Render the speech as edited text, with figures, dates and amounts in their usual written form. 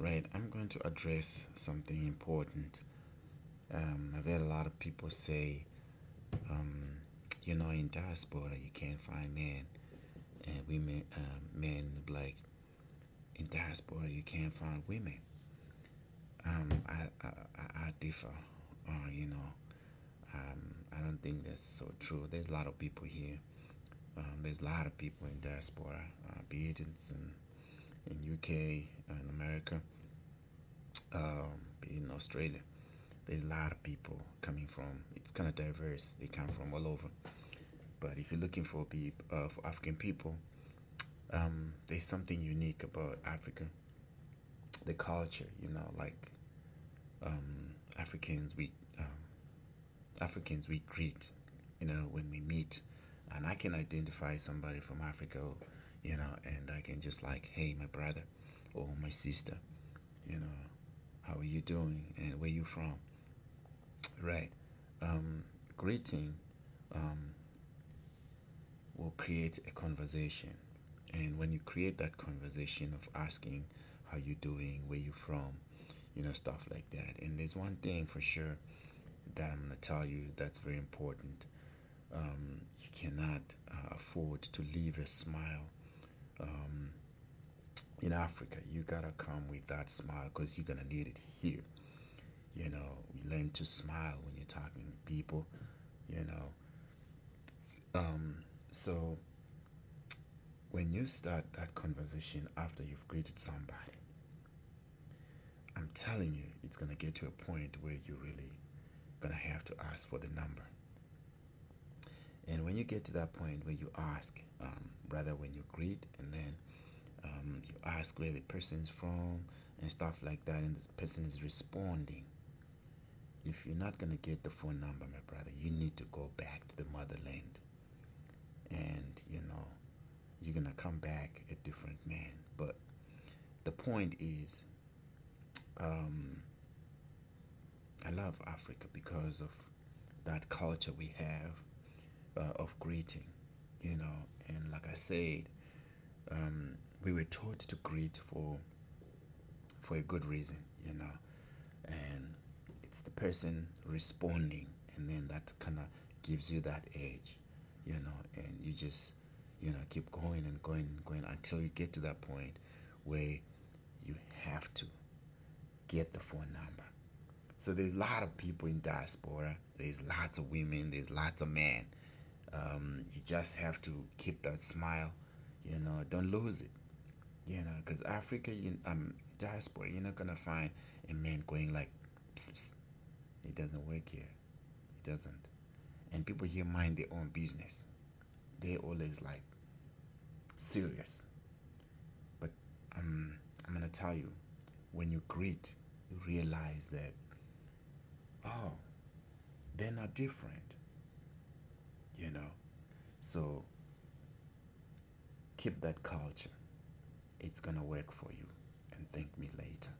Right, I'm going to address something important. I've had a lot of people say, um, in diaspora you can't find men, and women, men like in diaspora you can't find women. I differ. I don't think that's so true. There's a lot of people here. There's a lot of people in diaspora, be it in UK and America, be it in Australia. There's a lot of people coming from. It's kind of diverse. They come from all over. But if you're looking for African people, there's something unique about Africa. The culture, like Africans, we greet, when we meet, and I can identify somebody from Africa, and I can just like, hey, my brother, or my sister, you know, how are you doing, and where you from, right? Um, Greeting um, will create a conversation. And when you create that conversation of asking how you doing, where you from, stuff like that. And there's one thing for sure that I'm gonna tell you that's very important. You cannot afford to leave a smile um, in Africa. You gotta come with that smile because you're gonna need it here. You learn to smile when you're talking to people. You know, so when you start that conversation after you've greeted somebody, I'm telling you, it's gonna get to a point where you're really gonna have to ask for the number. And when you get to that point where you ask, rather when you greet, and then you ask where the person's from and stuff like that, and the person is responding. If you're not gonna get the phone number, my brother, you need to go back to the motherland, and you're gonna come back a different man. But the point is, um, I love Africa because of that culture we have of greeting, and like I said, we were taught to greet for a good reason, and it's the person responding, and then that kind of gives you that edge, and you just keep going and going and going until you get to that point where you have to get the phone number. So there's a lot of people in diaspora. There's lots of women. There's lots of men. You just have to keep that smile. Don't lose it. Because Africa, diaspora, you're not gonna find a man going like, psst, psst. It doesn't work here. It doesn't. And people here mind their own business. They always like serious. But I'm gonna tell you, when you greet, you realize that, oh, they're not different. you know. So keep that culture. It's gonna work for you. And thank me later.